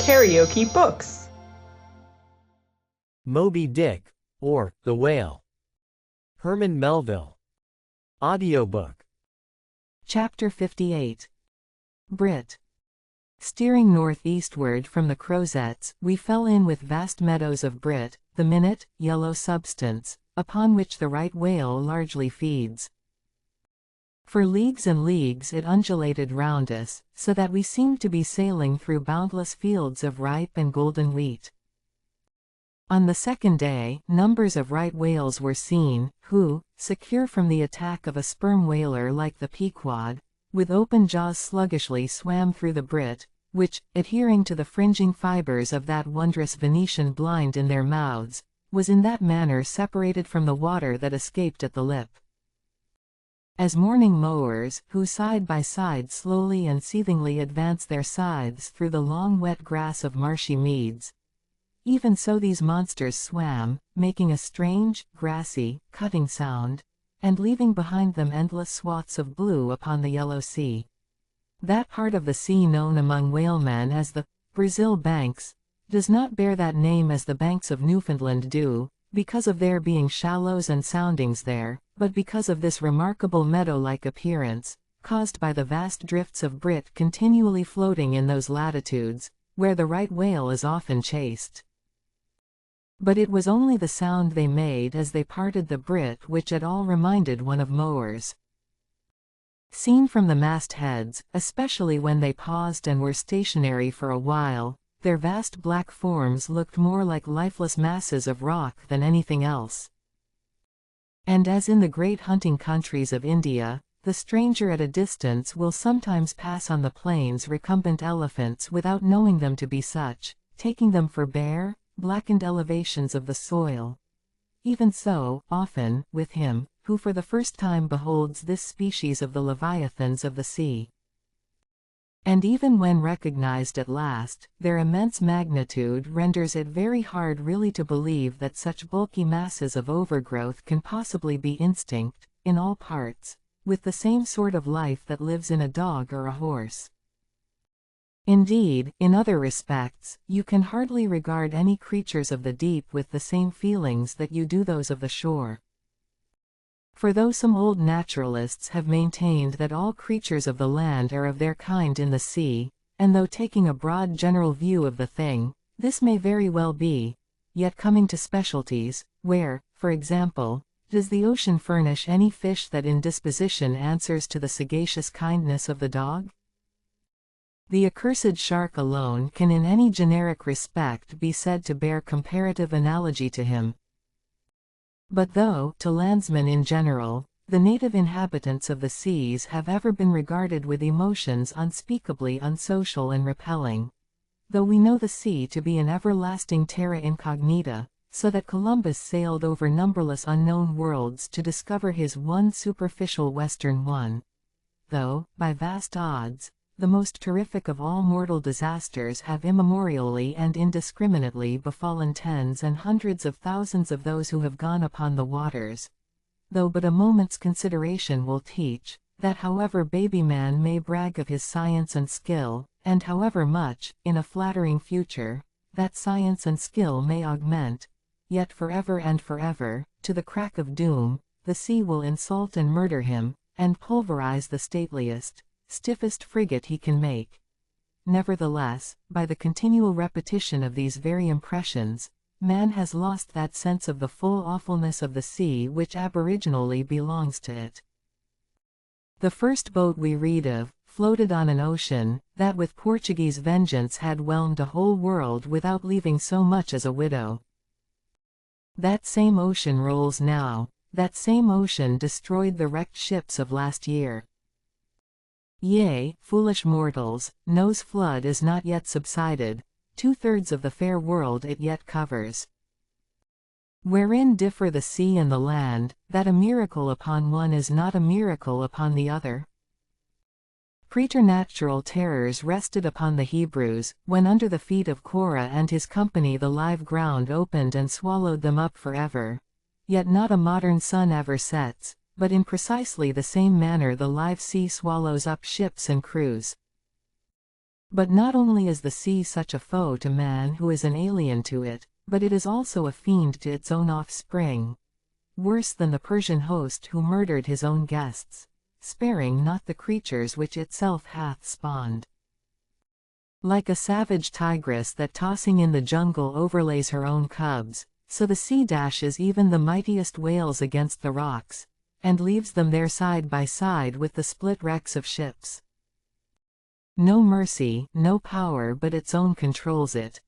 KaraokeBooks. Moby-Dick, or The Whale. Herman Melville. Audiobook. Chapter 58. Brit. Steering northeastward from the Crozettes, we fell in with vast meadows of brit, the minute, yellow substance, upon which the right whale largely feeds. For leagues and leagues it undulated round us, so that we seemed to be sailing through boundless fields of ripe and golden wheat. On the second day, numbers of right whales were seen, who, secure from the attack of a sperm whaler like the Pequod, with open jaws sluggishly swam through the brit, which, adhering to the fringing fibers of that wondrous Venetian blind in their mouths, was in that manner separated from the water that escaped at the lip. As morning mowers, who side by side slowly and seethingly advance their scythes through the long wet grass of marshy meads, even so these monsters swam, making a strange, grassy, cutting sound, and leaving behind them endless swaths of blue upon the yellow sea. That part of the sea known among whalemen as the Brazil banks does not bear that name as the banks of Newfoundland do, because of there being shallows and soundings there, but because of this remarkable meadow-like appearance, caused by the vast drifts of brit continually floating in those latitudes, where the right whale is often chased. But it was only the sound they made as they parted the brit which at all reminded one of mowers. Seen from the mastheads, especially when they paused and were stationary for a while, their vast black forms looked more like lifeless masses of rock than anything else. And as in the great hunting countries of India, the stranger at a distance will sometimes pass on the plains recumbent elephants without knowing them to be such, taking them for bare, blackened elevations of the soil. Even so, often, with him, who for the first time beholds this species of the leviathans of the sea. And even when recognized at last, their immense magnitude renders it very hard really to believe that such bulky masses of overgrowth can possibly be instinct, in all parts, with the same sort of life that lives in a dog or a horse. Indeed, in other respects, you can hardly regard any creatures of the deep with the same feelings that you do those of the shore. For though some old naturalists have maintained that all creatures of the land are of their kind in the sea, and though taking a broad general view of the thing, this may very well be, yet coming to specialties, where, for example, does the ocean furnish any fish that in disposition answers to the sagacious kindness of the dog? The accursed shark alone can in any generic respect be said to bear comparative analogy to him. But though, to landsmen in general, the native inhabitants of the seas have ever been regarded with emotions unspeakably unsocial and repelling, though we know the sea to be an everlasting terra incognita, so that Columbus sailed over numberless unknown worlds to discover his one superficial western one, though, by vast odds, the most terrific of all mortal disasters have immemorially and indiscriminately befallen tens and hundreds of thousands of those who have gone upon the waters, though but a moment's consideration will teach, that however baby man may brag of his science and skill, and however much, in a flattering future, that science and skill may augment, yet forever and forever, to the crack of doom, the sea will insult and murder him, and pulverize the stateliest, stiffest frigate he can make. Nevertheless, by the continual repetition of these very impressions, man has lost that sense of the full awfulness of the sea which aboriginally belongs to it. The first boat we read of, floated on an ocean, that with Portuguese vengeance had whelmed a whole world without leaving so much as a widow. That same ocean rolls now, that same ocean destroyed the wrecked ships of last year. Yea, foolish mortals, Noah's flood is not yet subsided, 2/3 of the fair world it yet covers. Wherein differ the sea and the land, that a miracle upon one is not a miracle upon the other? Preternatural terrors rested upon the Hebrews, when under the feet of Korah and his company the live ground opened and swallowed them up forever. Yet not a modern sun ever sets, but in precisely the same manner the live sea swallows up ships and crews. But not only is the sea such a foe to man who is an alien to it, but it is also a fiend to its own offspring. Worse than the Persian host who murdered his own guests, sparing not the creatures which itself hath spawned. Like a savage tigress that tossing in the jungle overlays her own cubs, so the sea dashes even the mightiest whales against the rocks, and leaves them there side by side with the split wrecks of ships. No mercy, no power but its own controls it.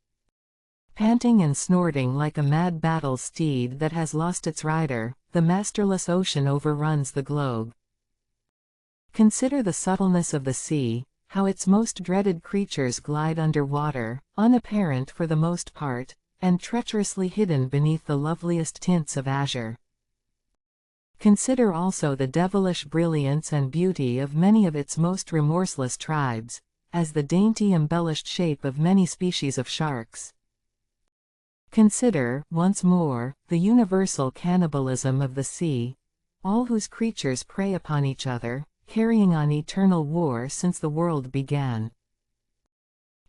Panting and snorting like a mad battle steed that has lost its rider, the masterless ocean overruns the globe. Consider the subtleness of the sea, how its most dreaded creatures glide under water, unapparent for the most part, and treacherously hidden beneath the loveliest tints of azure. Consider also the devilish brilliance and beauty of many of its most remorseless tribes, as the dainty embellished shape of many species of sharks. Consider, once more, the universal cannibalism of the sea, all whose creatures prey upon each other, carrying on eternal war since the world began.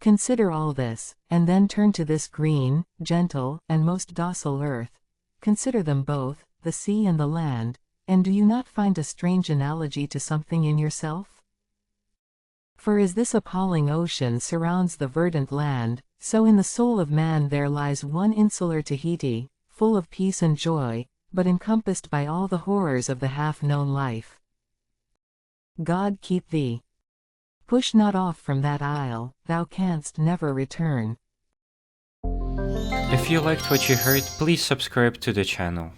Consider all this, and then turn to this green, gentle, and most docile earth. Consider them both, the sea and the land, and do you not find a strange analogy to something in yourself? For as this appalling ocean surrounds the verdant land, so in the soul of man there lies one insular Tahiti, full of peace and joy, but encompassed by all the horrors of the half-known life. God keep thee. Push not off from that isle, thou canst never return. If you liked what you heard, please subscribe to the channel.